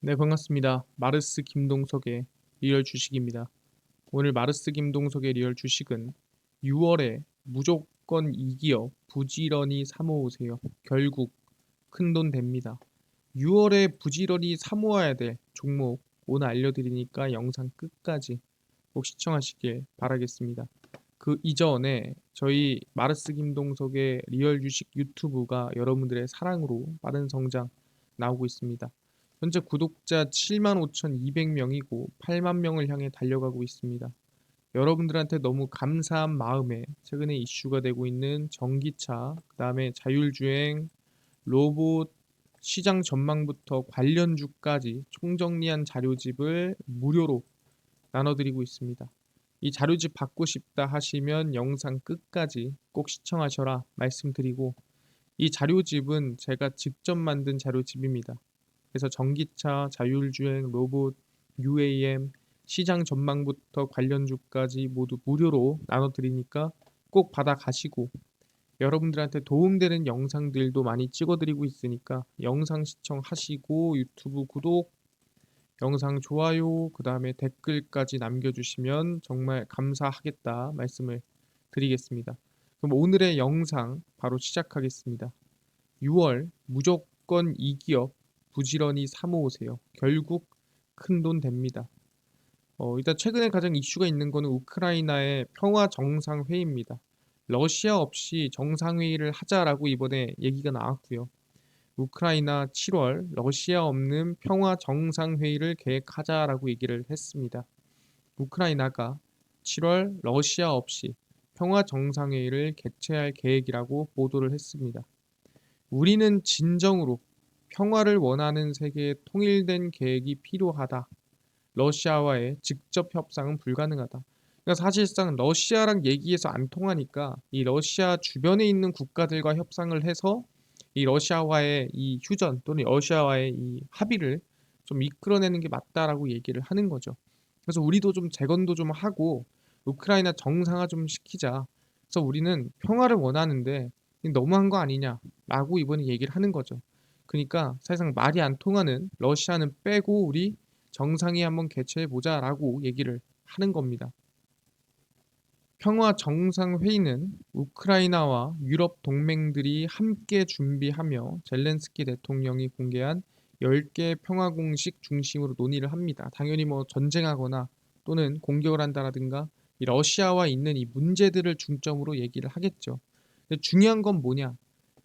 네, 반갑습니다. 마르스 김동석의 리얼 주식입니다. 오늘 마르스 김동석의 리얼 주식은 6월에 무조건 이 기업 부지런히 사모으세요. 결국 큰돈 됩니다. 6월에 부지런히 사모아야 될 종목 오늘 알려드리니까 영상 끝까지 꼭 시청하시길 바라겠습니다. 그 이전에 저희 마르스 김동석의 리얼 주식 유튜브가 여러분들의 사랑으로 빠른 성장 나오고 있습니다. 현재 구독자 75,200명이고 8만 명을 향해 달려가고 있습니다. 여러분들한테 너무 감사한 마음에 최근에 이슈가 되고 있는 전기차, 그다음에 자율주행, 로봇, 시장 전망부터 관련주까지 총정리한 자료집을 무료로 나눠드리고 있습니다. 이 자료집 받고 싶다 하시면 영상 끝까지 꼭 시청하셔라 말씀드리고, 이 자료집은 제가 직접 만든 자료집입니다. 그래서 전기차, 자율주행, 로봇, UAM, 시장 전망부터 관련주까지 모두 무료로 나눠드리니까 꼭 받아가시고, 여러분들한테 도움되는 영상들도 많이 찍어드리고 있으니까 영상 시청하시고 유튜브 구독, 영상 좋아요, 그 다음에 댓글까지 남겨주시면 정말 감사하겠다 말씀을 드리겠습니다. 그럼 오늘의 영상 바로 시작하겠습니다. 6월 무조건 이 기업 부지런히 사모으세요. 결국 큰돈 됩니다. 일단 최근에 가장 이슈가 있는 거는 우크라이나의 평화 정상회의입니다. 러시아 없이 정상회의를 하자라고 이번에 얘기가 나왔고요. 우크라이나 7월 러시아 없는 평화 정상회의를 계획하자라고 얘기를 했습니다. 우크라이나가 7월 러시아 없이 평화 정상회의를 개최할 계획이라고 보도를 했습니다. 우리는 진정으로 평화를 원하는 세계의 통일된 계획이 필요하다. 러시아와의 직접 협상은 불가능하다. 그러니까 사실상 러시아랑 얘기해서 안 통하니까 이 러시아 주변에 있는 국가들과 협상을 해서 이 러시아와의 이 휴전 또는 러시아와의 이 합의를 좀 이끌어내는 게 맞다라고 얘기를 하는 거죠. 그래서 우리도 좀 재건도 좀 하고 우크라이나 정상화 좀 시키자. 그래서 우리는 평화를 원하는데 너무한 거 아니냐라고 이번에 얘기를 하는 거죠. 그러니까 사실상 말이 안 통하는 러시아는 빼고 우리 정상회 한번 개최해 보자라고 얘기를 하는 겁니다. 평화 정상회의는 우크라이나와 유럽 동맹들이 함께 준비하며 젤렌스키 대통령이 공개한 10개 평화 공식 중심으로 논의를 합니다. 당연히 뭐 전쟁하거나 또는 공격을 한다라든가 이 러시아와 있는 이 문제들을 중점으로 얘기를 하겠죠. 근데 중요한 건 뭐냐?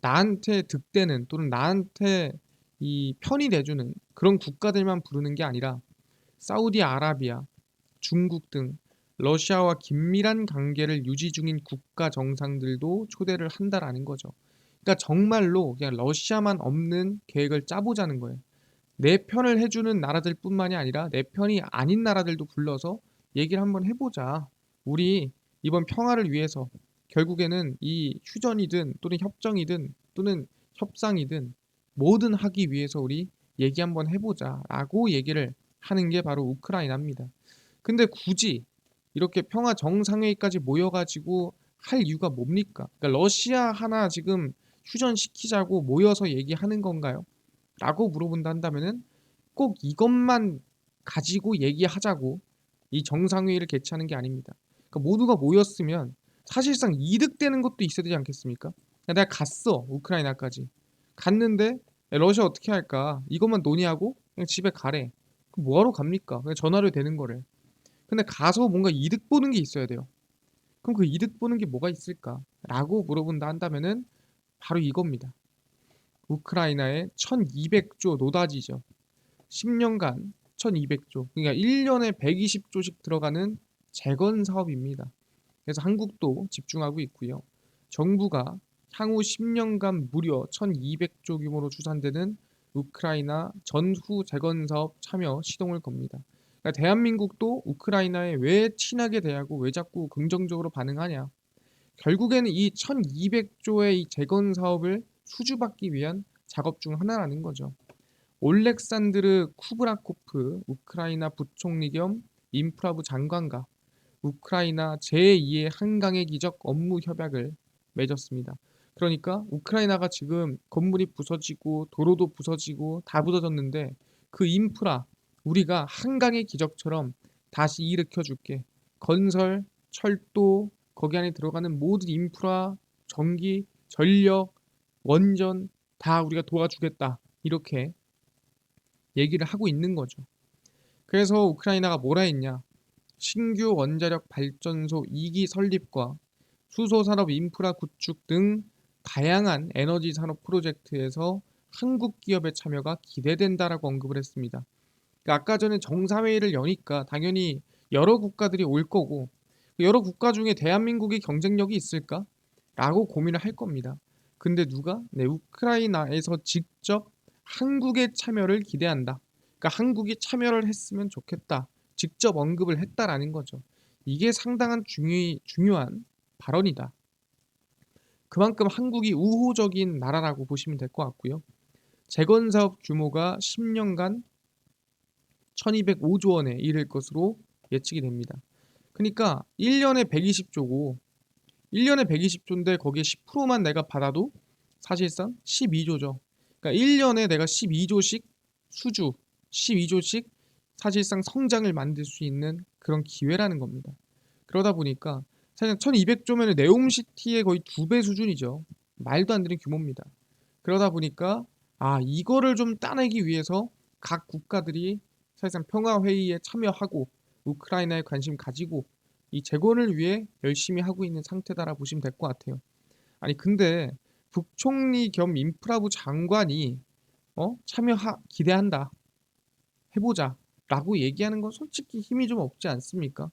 나한테 득대는 또는 나한테 이 편이 돼주는 그런 국가들만 부르는 게 아니라 사우디아라비아, 중국 등 러시아와 긴밀한 관계를 유지 중인 국가 정상들도 초대를 한다라는 거죠. 그러니까 정말로 그냥 러시아만 없는 계획을 짜보자는 거예요. 내 편을 해주는 나라들뿐만이 아니라 내 편이 아닌 나라들도 불러서 얘기를 한번 해보자. 우리 이번 평화를 위해서 결국에는 이 휴전이든 또는 협정이든 또는 협상이든 뭐든 하기 위해서 우리 얘기 한번 해보자라고 얘기를 하는 게 바로 우크라이나입니다. 근데 굳이 이렇게 평화 정상회의까지 모여가지고 할 이유가 뭡니까? 그러니까 러시아 하나 지금 휴전시키자고 모여서 얘기하는 건가요? 라고 물어본다 한다면은 꼭 이것만 가지고 얘기하자고 이 정상회의를 개최하는 게 아닙니다. 그러니까 모두가 모였으면 사실상 이득되는 것도 있어야 되지 않겠습니까? 내가 갔어 우크라이나까지 갔는데 러시아 어떻게 할까 이것만 논의하고 그냥 집에 가래. 그럼 뭐하러 갑니까? 그냥 전화를 되는 거를. 근데 가서 뭔가 이득 보는 게 있어야 돼요. 그럼 그 이득 보는 게 뭐가 있을까? 라고 물어본다 한다면은 바로 이겁니다. 우크라이나의 1200조 노다지죠. 10년간 1200조. 그러니까 1년에 120조씩 들어가는 재건 사업입니다. 그래서 한국도 집중하고 있고요. 정부가 향후 10년간 무려 1200조 규모로 추산되는 우크라이나 전후 재건 사업 참여 시동을 겁니다. 그러니까 대한민국도 우크라이나에 왜 친하게 대하고 왜 자꾸 긍정적으로 반응하냐. 결국에는 이 1200조의 이 재건 사업을 수주받기 위한 작업 중 하나라는 거죠. 올렉산드르 쿠브라코프 우크라이나 부총리 겸 인프라부 장관과 우크라이나 제2의 한강의 기적 업무 협약을 맺었습니다. 그러니까 우크라이나가 지금 건물이 부서지고 도로도 부서지고 다 부서졌는데 그 인프라 우리가 한강의 기적처럼 다시 일으켜 줄게. 건설, 철도, 거기 안에 들어가는 모든 인프라, 전기, 전력, 원전 다 우리가 도와주겠다. 이렇게 얘기를 하고 있는 거죠. 그래서 우크라이나가 뭐라 했냐? 신규 원자력 발전소 2기 설립과 수소산업 인프라 구축 등 다양한 에너지 산업 프로젝트에서 한국 기업의 참여가 기대된다라고 언급을 했습니다. 그러니까 아까 전에 정상회의를 여니까 당연히 여러 국가들이 올 거고 여러 국가 중에 대한민국의 경쟁력이 있을까? 라고 고민을 할 겁니다. 근데 누가? 네, 우크라이나에서 직접 한국의 참여를 기대한다. 그러니까 한국이 참여를 했으면 좋겠다. 직접 언급을 했다라는 거죠. 이게 상당한 중요한 발언이다. 그만큼 한국이 우호적인 나라라고 보시면 될 것 같고요. 재건 사업 규모가 10년간 1205조 원에 이를 것으로 예측이 됩니다. 그러니까 1년에 120조고 1년에 120조인데 거기에 10%만 내가 받아도 사실상 12조죠. 그러니까 1년에 내가 12조씩 수주, 12조씩 사실상 성장을 만들 수 있는 그런 기회라는 겁니다. 그러다 보니까 사실 1200조면 네옴시티의 거의 2배 수준이죠. 말도 안 되는 규모입니다. 그러다 보니까 이거를 좀 따내기 위해서 각 국가들이 사실상 평화회의에 참여하고 우크라이나에 관심 가지고 이 재건을 위해 열심히 하고 있는 상태다라고 보시면 될 것 같아요. 아니 근데 북총리 겸 인프라부 장관이 참여 기대한다 해보자 라고 얘기하는 건 솔직히 힘이 좀 없지 않습니까?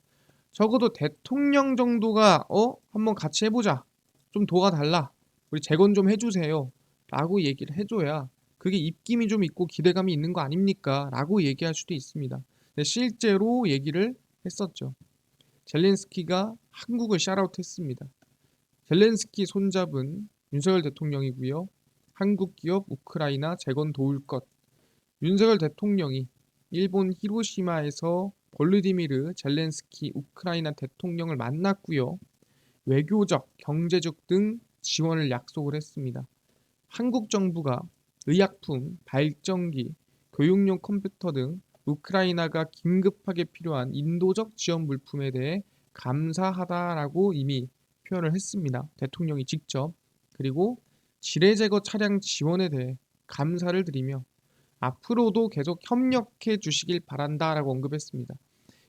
적어도 대통령 정도가 한번 같이 해보자 좀 도와달라 우리 재건 좀 해주세요 라고 얘기를 해줘야 그게 입김이 좀 있고 기대감이 있는 거 아닙니까? 라고 얘기할 수도 있습니다. 근데 실제로 얘기를 했었죠. 젤렌스키가 한국을 샤라웃했습니다. 젤렌스키 손잡은 윤석열 대통령이고요. 한국 기업 우크라이나 재건 도울 것. 윤석열 대통령이 일본 히로시마에서 볼르디미르 젤렌스키 우크라이나 대통령을 만났고요. 외교적, 경제적 등 지원을 약속을 했습니다. 한국 정부가 의약품, 발전기, 교육용 컴퓨터 등 우크라이나가 긴급하게 필요한 인도적 지원 물품에 대해 감사하다라고 이미 표현을 했습니다. 대통령이 직접. 그리고 지뢰 제거 차량 지원에 대해 감사를 드리며 앞으로도 계속 협력해 주시길 바란다라고 언급했습니다.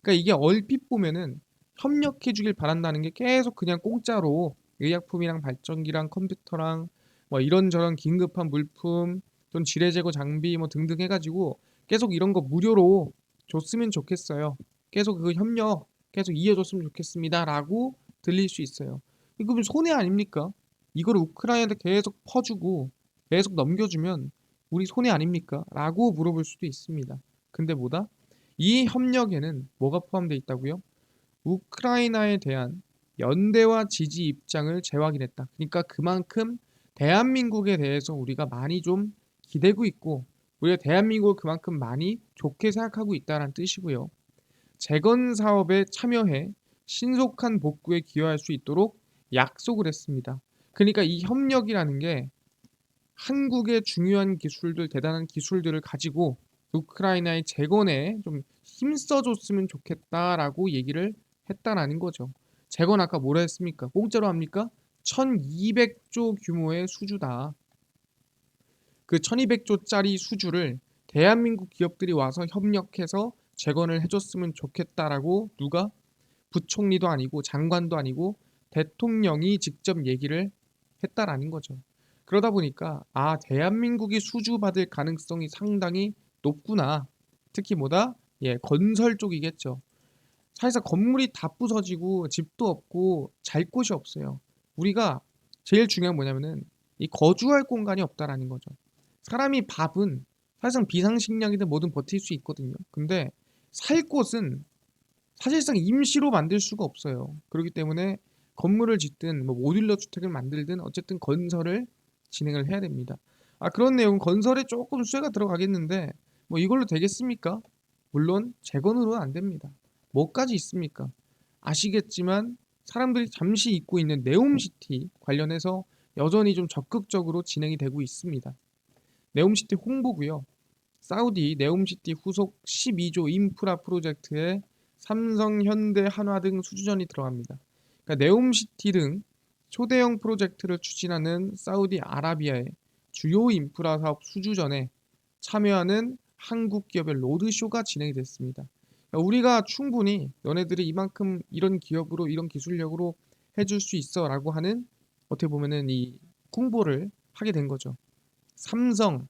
그러니까 이게 얼핏 보면은 협력해 주길 바란다는 게 계속 그냥 공짜로 의약품이랑 발전기랑 컴퓨터랑 뭐 이런저런 긴급한 물품 또는 지뢰 제거 장비 뭐 등등 해가지고 계속 이런 거 무료로 줬으면 좋겠어요. 계속 그 협력 계속 이어줬으면 좋겠습니다라고 들릴 수 있어요. 이거 손해 아닙니까? 이걸 우크라이나한테 계속 퍼주고 계속 넘겨주면 우리 손해 아닙니까? 라고 물어볼 수도 있습니다. 근데 뭐다? 이 협력에는 뭐가 포함되어 있다고요? 우크라이나에 대한 연대와 지지 입장을 재확인했다. 그러니까 그만큼 대한민국에 대해서 우리가 많이 좀 기대고 있고 우리가 대한민국을 그만큼 많이 좋게 생각하고 있다는 뜻이고요. 재건 사업에 참여해 신속한 복구에 기여할 수 있도록 약속을 했습니다. 그러니까 이 협력이라는 게 한국의 중요한 기술들, 대단한 기술들을 가지고 우크라이나의 재건에 좀 힘써줬으면 좋겠다라고 얘기를 했다라는 거죠. 재건 아까 뭐라 했습니까? 공짜로 합니까? 1200조 규모의 수주다. 그 1200조짜리 수주를 대한민국 기업들이 와서 협력해서 재건을 해줬으면 좋겠다라고 누가 부총리도 아니고 장관도 아니고 대통령이 직접 얘기를 했다라는 거죠. 그러다 보니까 대한민국이 수주받을 가능성이 상당히 높구나. 특히 뭐다? 건설 쪽이겠죠. 사실상 건물이 다 부서지고 집도 없고 잘 곳이 없어요. 우리가 제일 중요한 뭐냐면은 이 거주할 공간이 없다라는 거죠. 사람이 밥은 사실상 비상식량이든 뭐든 버틸 수 있거든요. 근데 살 곳은 사실상 임시로 만들 수가 없어요. 그렇기 때문에 건물을 짓든 뭐 모듈러 주택을 만들든 어쨌든 건설을 진행을 해야 됩니다. 그런 내용 건설에 조금 수혜가 들어가겠는데 뭐 이걸로 되겠습니까? 물론 재건으로는 안 됩니다. 뭐까지 있습니까? 아시겠지만 사람들이 잠시 잊고 있는 네옴시티 관련해서 여전히 좀 적극적으로 진행이 되고 있습니다. 네옴시티 홍보고요. 사우디 네옴시티 후속 12조 인프라 프로젝트에 삼성, 현대, 한화 등 수주전이 들어갑니다. 그러니까 네옴시티 등 초대형 프로젝트를 추진하는 사우디아라비아의 주요 인프라 사업 수주전에 참여하는 한국 기업의 로드쇼가 진행이 됐습니다. 그러니까 우리가 충분히 너네들이 이만큼 이런 기업으로 이런 기술력으로 해줄 수 있어라고 하는 어떻게 보면은 이 홍보를 하게 된 거죠. 삼성,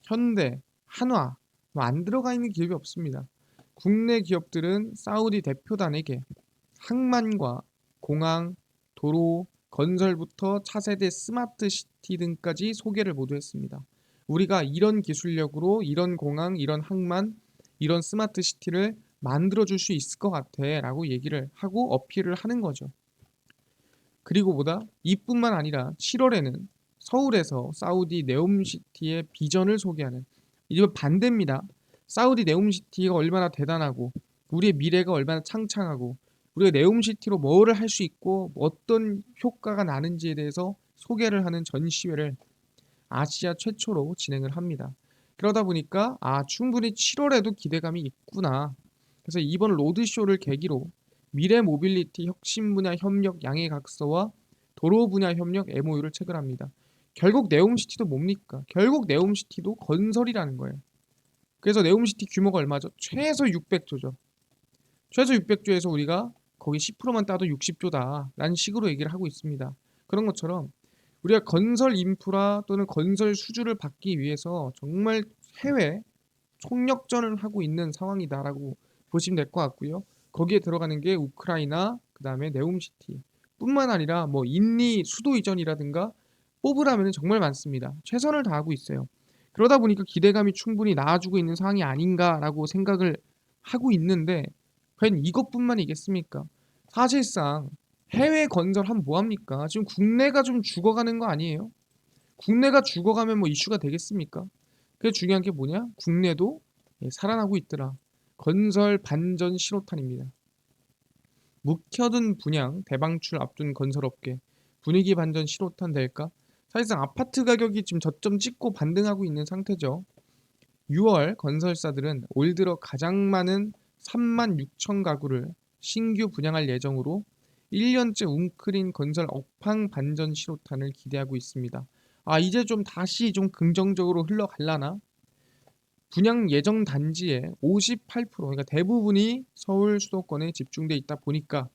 현대, 한화 뭐 안 들어가 있는 기업이 없습니다. 국내 기업들은 사우디 대표단에게 항만과 공항, 도로, 건설부터 차세대 스마트 시티 등까지 소개를 모두 했습니다. 우리가 이런 기술력으로 이런 공항, 이런 항만, 이런 스마트 시티를 만들어 줄 수 있을 것 같아 라고 얘기를 하고 어필을 하는 거죠. 그리고 보다 이뿐만 아니라 7월에는 서울에서 사우디 네옴시티의 비전을 소개하는, 이제 반대입니다. 사우디 네옴시티가 얼마나 대단하고 우리의 미래가 얼마나 창창하고 우리가 네옴시티로 뭐를 할 수 있고 어떤 효과가 나는지에 대해서 소개를 하는 전시회를 아시아 최초로 진행을 합니다. 그러다 보니까 충분히 7월에도 기대감이 있구나. 그래서 이번 로드쇼를 계기로 미래 모빌리티 혁신 분야 협력 양해각서와 도로 분야 협력 MOU를 체결합니다. 결국 네옴시티도 뭡니까? 결국 네옴시티도 건설이라는 거예요. 그래서 네옴시티 규모가 얼마죠? 최소 600조죠. 최소 600조에서 우리가 거기 10%만 따도 60조다 라는 식으로 얘기를 하고 있습니다. 그런 것처럼 우리가 건설 인프라 또는 건설 수주를 받기 위해서 정말 해외 총력전을 하고 있는 상황이다라고 보시면 될 것 같고요. 거기에 들어가는 게 우크라이나, 그 다음에 네옴시티 뿐만 아니라 뭐 인리 수도 이전이라든가 뽑으라면 정말 많습니다. 최선을 다하고 있어요. 그러다 보니까 기대감이 충분히 나아지고 있는 상황이 아닌가라고 생각을 하고 있는데 과연 이것뿐만이겠습니까? 사실상 해외 건설하면 뭐합니까? 지금 국내가 좀 죽어가는 거 아니에요? 국내가 죽어가면 뭐 이슈가 되겠습니까? 그게 중요한 게 뭐냐? 국내도 살아나고 있더라. 건설 반전 신호탄입니다. 묵혀둔 분양 대방출 앞둔 건설업계 분위기 반전 신호탄 될까? 사실상 아파트 가격이 지금 저점 찍고 반등하고 있는 상태죠. 6월 건설사들은 올 들어 가장 많은 3만 6천 가구를 신규 분양할 예정으로 1년째 웅크린 건설 업황 반전 신호탄을 기대하고 있습니다. 이제 좀 다시 좀 긍정적으로 흘러갈라나? 분양 예정 단지의 58%, 그러니까 대부분이 서울 수도권에 집중돼 있다 보니까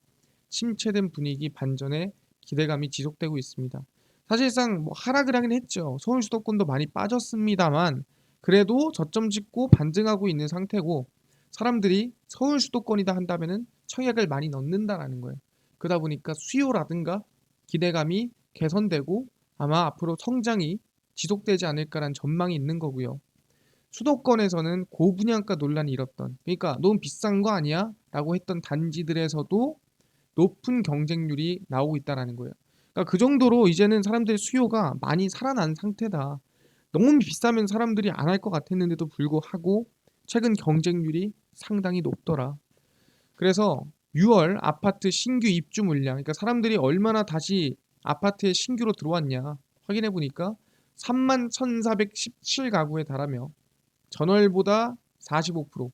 침체된 분위기 반전에 기대감이 지속되고 있습니다. 사실상 뭐 하락을 하긴 했죠. 서울 수도권도 많이 빠졌습니다만 그래도 저점 찍고 반등하고 있는 상태고 사람들이 서울 수도권이다 한다면은 청약을 많이 넣는다라는 거예요. 그러다 보니까 수요라든가 기대감이 개선되고 아마 앞으로 성장이 지속되지 않을까라는 전망이 있는 거고요. 수도권에서는 고분양가 논란이 일었던, 그러니까 너무 비싼 거 아니야? 라고 했던 단지들에서도 높은 경쟁률이 나오고 있다는 거예요. 그러니까 그 정도로 이제는 사람들의 수요가 많이 살아난 상태다. 너무 비싸면 사람들이 안 할 것 같았는데도 불구하고 최근 경쟁률이 상당히 높더라. 그래서 6월 아파트 신규 입주 물량, 그러니까 사람들이 얼마나 다시 아파트에 신규로 들어왔냐 확인해 보니까 3만 1,417가구에 달하며 전월보다 45%,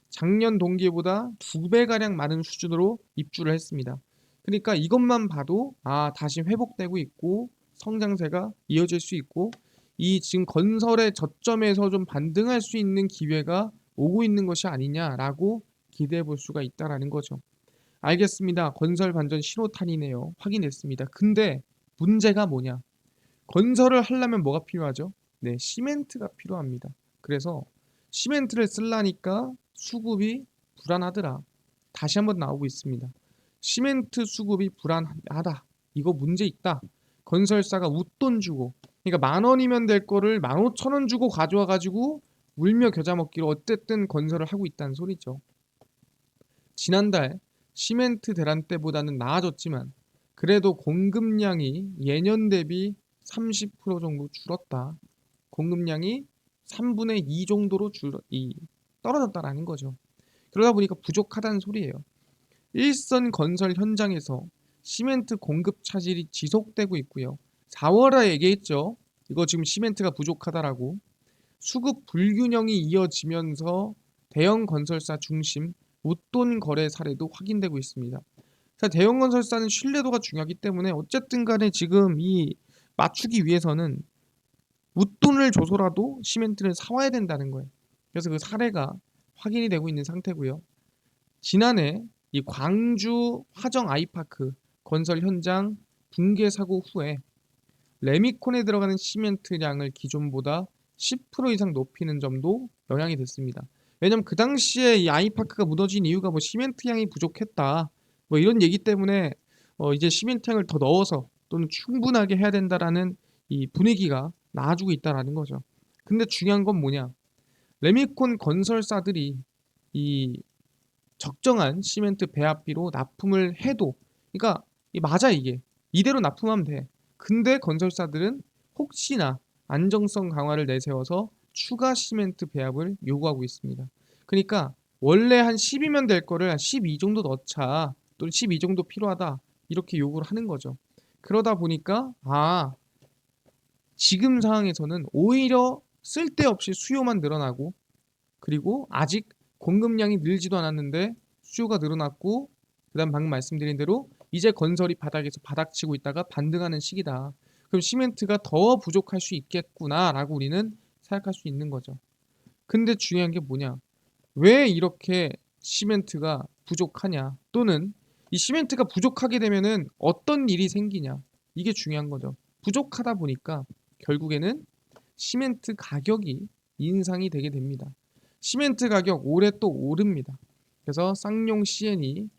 작년 동기보다 2배가량 많은 수준으로 입주를 했습니다. 그러니까 이것만 봐도 다시 회복되고 있고 성장세가 이어질 수 있고 이 지금 건설의 저점에서 좀 반등할 수 있는 기회가 오고 있는 것이 아니냐라고 기대해 볼 수가 있다라는 거죠. 알겠습니다. 건설 반전 신호탄이네요. 확인했습니다. 근데 문제가 뭐냐? 건설을 하려면 뭐가 필요하죠? 네, 시멘트가 필요합니다. 그래서 시멘트를 쓰려니까 수급이 불안하더라. 다시 한번 나오고 있습니다. 시멘트 수급이 불안하다. 이거 문제 있다. 건설사가 웃돈 주고, 그러니까 10,000원이면 될 거를 15,000원 주고 가져와 가지고 울며 겨자 먹기로 어쨌든 건설을 하고 있다는 소리죠. 지난달 시멘트 대란 때보다는 나아졌지만 그래도 공급량이 예년 대비 30% 정도 줄었다. 공급량이 3분의 2 정도로 떨어졌다라는 거죠. 그러다 보니까 부족하다는 소리예요. 일선 건설 현장에서 시멘트 공급 차질이 지속되고 있고요. 4월에 얘기했죠. 이거 지금 시멘트가 부족하다라고. 수급 불균형이 이어지면서 대형 건설사 중심 웃돈 거래 사례도 확인되고 있습니다. 자, 대형 건설사는 신뢰도가 중요하기 때문에 어쨌든 간에 지금 이 맞추기 위해서는 웃돈을 줘서라도 시멘트를 사와야 된다는 거예요. 그래서 그 사례가 확인이 되고 있는 상태고요. 지난해 이 광주 화정 아이파크 건설 현장 붕괴 사고 후에 레미콘에 들어가는 시멘트량을 기존보다 10% 이상 높이는 점도 영향이 됐습니다. 왜냐면 그 당시에 이 아이파크가 무너진 이유가 뭐 시멘트 양이 부족했다, 뭐 이런 얘기 때문에 이제 시멘트 양을 더 넣어서 또는 충분하게 해야 된다라는 이 분위기가 나아지고 있다라는 거죠. 근데 중요한 건 뭐냐? 레미콘 건설사들이 이 적정한 시멘트 배합비로 납품을 해도, 그러니까 맞아, 이게 이대로 납품하면 돼. 근데 건설사들은 혹시나 안정성 강화를 내세워서 추가 시멘트 배합을 요구하고 있습니다. 그러니까 원래 한 10이면 될 거를 한 12 정도 넣자, 또는 12 정도 필요하다, 이렇게 요구를 하는 거죠. 그러다 보니까 지금 상황에서는 오히려 쓸데없이 수요만 늘어나고, 그리고 아직 공급량이 늘지도 않았는데 수요가 늘어났고, 그다음 방금 말씀드린 대로 이제 건설이 바닥에서 바닥치고 있다가 반등하는 시기다. 그럼 시멘트가 더 부족할 수 있겠구나라고 우리는 생각할 수 있는 거죠. 근데 중요한 게 뭐냐? 왜 이렇게 시멘트가 부족하냐? 또는 이 시멘트가 부족하게 되면은 어떤 일이 생기냐? 이게 중요한 거죠. 부족하다 보니까 결국에는 시멘트 가격이 인상이 되게 됩니다. 시멘트 가격 올해 또 오릅니다. 그래서 쌍용 CN이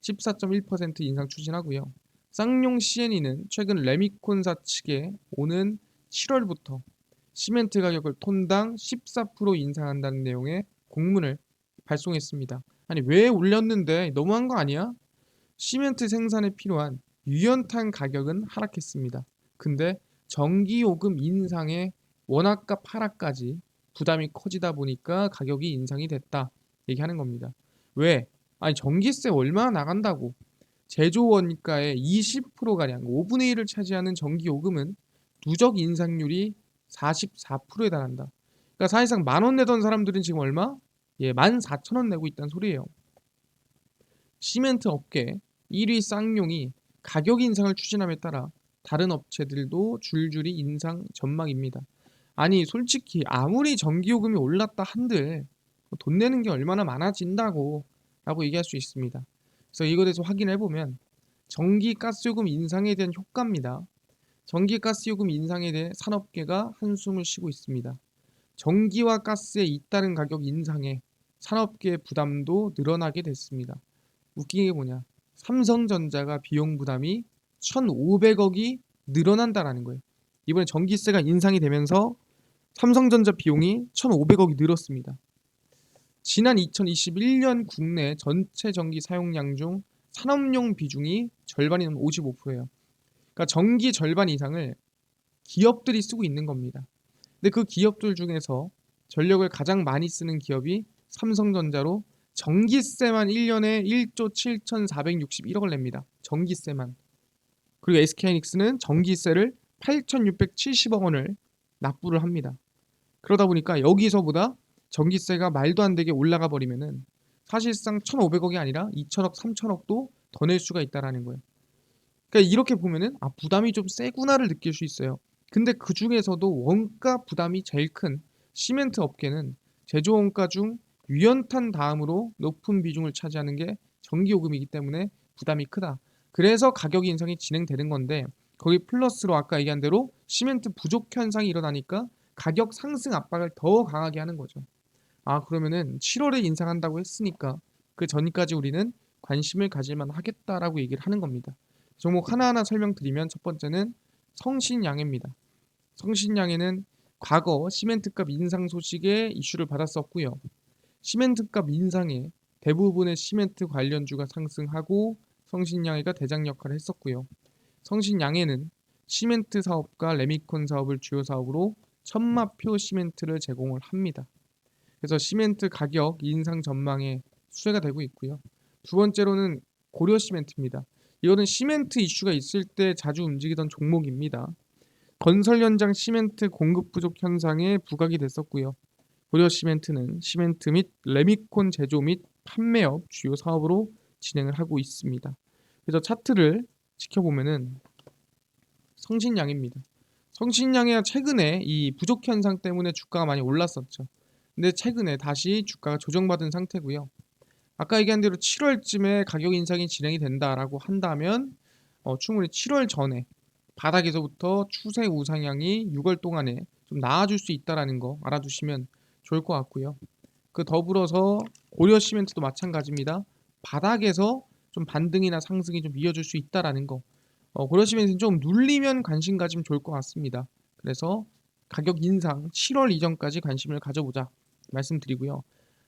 14.1% 인상 추진하고요. 쌍용 CN이는 최근 레미콘사 측에 오는 7월부터 시멘트 가격을 톤당 14% 인상한다는 내용의 공문을 발송했습니다. 아니, 왜 올렸는데 너무한 거 아니야? 시멘트 생산에 필요한 유연탄 가격은 하락했습니다. 근데 전기요금 인상에 원화값 하락까지 부담이 커지다 보니까 가격이 인상이 됐다, 얘기하는 겁니다. 왜? 아니, 전기세 얼마나 나간다고. 제조 원가의 20%가량 5분의 1을 차지하는 전기요금은 누적 인상률이 44%에 달한다. 그러니까 사실상 10,000원 내던 사람들은 지금 얼마? 14,000원 내고 있다는 소리예요. 시멘트 업계 1위 쌍용이 가격 인상을 추진함에 따라 다른 업체들도 줄줄이 인상 전망입니다. 아니, 솔직히 아무리 전기요금이 올랐다 한들 돈 내는 게 얼마나 많아진다고 라고 얘기할 수 있습니다. 그래서 이거에 대해서 확인해 보면 전기 가스요금 인상에 대한 효과입니다. 전기 가스요금 인상에 대해 산업계가 한숨을 쉬고 있습니다. 전기와 가스에 잇따른 가격 인상에 산업계의 부담도 늘어나게 됐습니다. 웃긴 게 뭐냐? 삼성전자가 비용 부담이 1,500억이 늘어난다라는 거예요. 이번에 전기세가 인상이 되면서 삼성전자 비용이 1,500억이 늘었습니다. 지난 2021년 국내 전체 전기 사용량 중 산업용 비중이 절반이 넘는 55%예요. 그러니까 전기 절반 이상을 기업들이 쓰고 있는 겁니다. 근데 그 기업들 중에서 전력을 가장 많이 쓰는 기업이 삼성전자로 전기세만 1년에 1조 7,461억을 냅니다. 전기세만. 그리고 SK하이닉스는 전기세를 8,670억 원을 납부를 합니다. 그러다 보니까 여기서보다 전기세가 말도 안 되게 올라가 버리면은 사실상 1,500억이 아니라 2천억, 3천억도 더 낼 수가 있다라는 거예요. 그러니까 이렇게 보면은 부담이 좀 세구나를 느낄 수 있어요. 근데 그 중에서도 원가 부담이 제일 큰 시멘트 업계는 제조 원가 중 유연탄 다음으로 높은 비중을 차지하는 게 전기요금이기 때문에 부담이 크다. 그래서 가격 인상이 진행되는 건데, 거기 플러스로 아까 얘기한 대로 시멘트 부족 현상이 일어나니까 가격 상승 압박을 더 강하게 하는 거죠. 그러면은 7월에 인상한다고 했으니까 그 전까지 우리는 관심을 가질만 하겠다라고 얘기를 하는 겁니다. 종목 하나하나 설명드리면, 첫 번째는 성신양해입니다. 성신양해는 과거 시멘트값 인상 소식에 이슈를 받았었고요. 시멘트값 인상에 대부분의 시멘트 관련주가 상승하고 성신양해가 대장 역할을 했었고요. 성신양해는 시멘트 사업과 레미콘 사업을 주요 사업으로 천마표 시멘트를 제공을 합니다. 그래서 시멘트 가격 인상 전망에 수혜가 되고 있고요. 두 번째로는 고려 시멘트입니다. 이거는 시멘트 이슈가 있을 때 자주 움직이던 종목입니다. 건설 현장 시멘트 공급 부족 현상에 부각이 됐었고요. 고려시멘트는 시멘트 및 레미콘 제조 및 판매업 주요 사업으로 진행을 하고 있습니다. 그래서 차트를 지켜보면은 성신양입니다. 성신양이 최근에 이 부족 현상 때문에 주가가 많이 올랐었죠. 근데 최근에 다시 주가가 조정받은 상태고요. 아까 얘기한 대로 7월쯤에 가격 인상이 진행이 된다라고 한다면 충분히 7월 전에 바닥에서부터 추세 우상향이 6월 동안에 좀 나아질 수 있다라는 거 알아두시면 좋을 것 같고요. 그 더불어서 고려 시멘트도 마찬가지입니다. 바닥에서 좀 반등이나 상승이 좀 이어질 수 있다라는 거. 고려 시멘트는 좀 눌리면 관심 가지면 좋을 것 같습니다. 그래서 가격 인상 7월 이전까지 관심을 가져보자 말씀드리고요.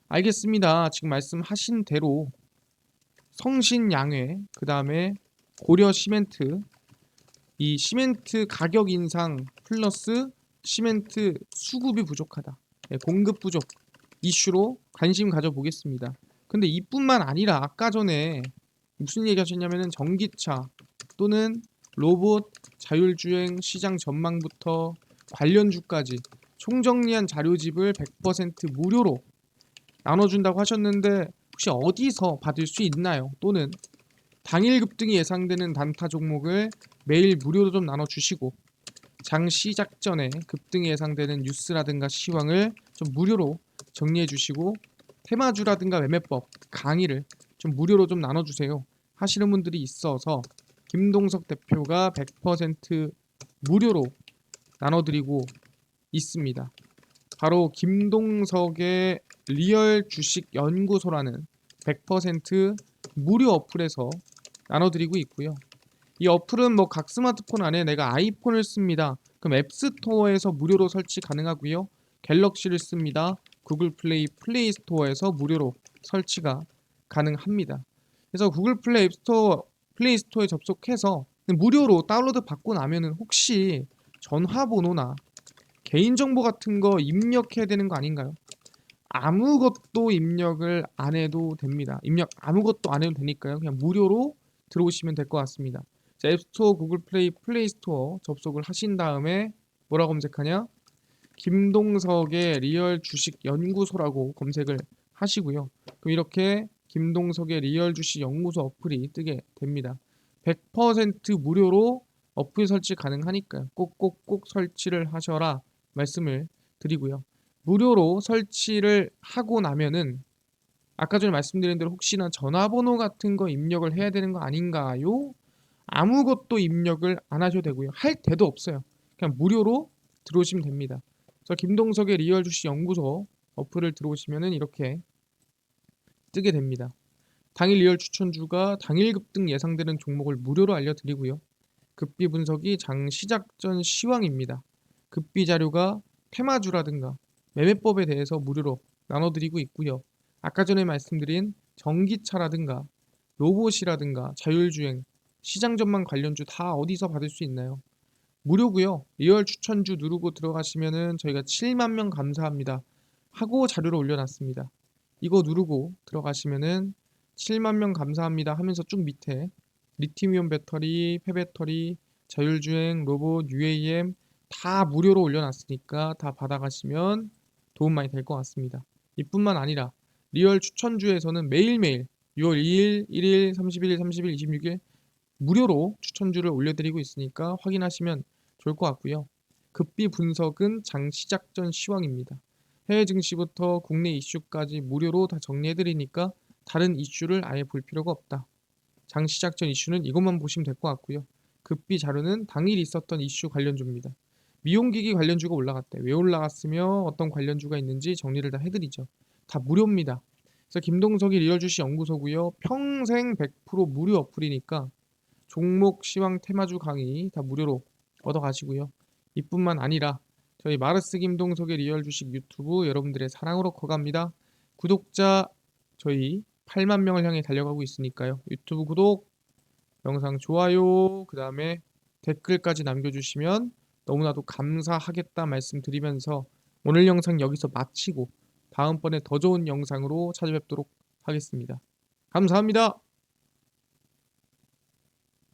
알겠습니다. 지금 말씀하신 대로 성신양회, 그 다음에 고려 시멘트, 이 시멘트 가격 인상 플러스 시멘트 수급이 부족하다. 공급 부족 이슈로 관심 가져보겠습니다. 근데 이뿐만 아니라 아까 전에 무슨 얘기 하셨냐면은 전기차 또는 로봇, 자율주행 시장 전망부터 관련주까지 총정리한 자료집을 100% 무료로 나눠준다고 하셨는데 혹시 어디서 받을 수 있나요? 또는 당일 급등이 예상되는 단타 종목을 매일 무료로 좀 나눠주시고 장 시작 전에 급등이 예상되는 뉴스라든가 시황을 좀 무료로 정리해 주시고 테마주라든가 매매법 강의를 좀 무료로 좀 나눠주세요 하시는 분들이 있어서 김동석 대표가 100% 무료로 나눠드리고 있습니다. 바로 김동석의 리얼 주식 연구소라는 100% 무료 어플에서 나눠드리고 있고요. 이 어플은 뭐 각 스마트폰 안에 내가 아이폰을 씁니다. 그럼 앱스토어에서 무료로 설치 가능하고요. 갤럭시를 씁니다. 구글 플레이 스토어에서 무료로 설치가 가능합니다. 그래서 구글 플레이 스토어에 접속해서 무료로 다운로드 받고 나면은 혹시 전화번호나 개인정보 같은 거 입력해야 되는 거 아닌가요? 아무것도 입력을 안 해도 됩니다. 입력 아무것도 안 해도 되니까요. 그냥 무료로 들어오시면 될 것 같습니다. 자, 앱스토어, 구글 플레이 스토어 접속을 하신 다음에 뭐라 검색하냐? 김동석의 리얼 주식 연구소라고 검색을 하시고요. 그럼 이렇게 김동석의 리얼 주식 연구소 어플이 뜨게 됩니다. 100% 무료로 어플 설치 가능하니까요. 꼭꼭꼭 설치를 하셔라 말씀을 드리고요. 무료로 설치를 하고 나면은 아까 전에 말씀드린 대로 혹시나 전화번호 같은 거 입력을 해야 되는 거 아닌가요? 아무것도 입력을 안 하셔도 되고요. 할 데도 없어요. 그냥 무료로 들어오시면 됩니다. 저 김동석의 리얼 주식 연구소 어플을 들어오시면은 이렇게 뜨게 됩니다. 당일 리얼 추천주가 당일 급등 예상되는 종목을 무료로 알려드리고요. 급비 분석이 장 시작 전 시황입니다. 급비 자료가 테마주라든가 매매법에 대해서 무료로 나눠드리고 있고요. 아까 전에 말씀드린 전기차라든가 로봇이라든가 자율주행, 시장 전망 관련주 다 어디서 받을 수 있나요? 무료고요. 리얼 추천주 누르고 들어가시면은 저희가 7만 명 감사합니다 하고 자료를 올려놨습니다. 이거 누르고 들어가시면은 7만 명 감사합니다 하면서 쭉 밑에 리튬이온 배터리, 폐배터리, 자율주행, 로봇, UAM 다 무료로 올려놨으니까 다 받아가시면 도움 많이 될 것 같습니다. 이뿐만 아니라 리얼 추천주에서는 매일매일 6월 2일, 1일, 30일, 30일, 26일 무료로 추천주를 올려드리고 있으니까 확인하시면 좋을 것 같고요. 급비 분석은 장 시작 전 시황입니다. 해외 증시부터 국내 이슈까지 무료로 다 정리해드리니까 다른 이슈를 아예 볼 필요가 없다. 장 시작 전 이슈는 이것만 보시면 될 것 같고요. 급비 자료는 당일 있었던 이슈 관련주입니다. 미용기기 관련주가 올라갔대. 왜 올라갔으며 어떤 관련주가 있는지 정리를 다 해드리죠. 다 무료입니다. 그래서 김동석이 리얼 주식 연구소고요. 평생 100% 무료 어플이니까 종목, 시황, 테마주 강의 다 무료로 얻어가시고요. 이뿐만 아니라 저희 마르스 김동석의 리얼 주식 유튜브 여러분들의 사랑으로 커갑니다. 구독자 저희 8만 명을 향해 달려가고 있으니까요. 유튜브 구독, 영상 좋아요, 그 다음에 댓글까지 남겨주시면 너무나도 감사하겠다 말씀드리면서 오늘 영상 여기서 마치고 다음번에 더 좋은 영상으로 찾아뵙도록 하겠습니다. 감사합니다.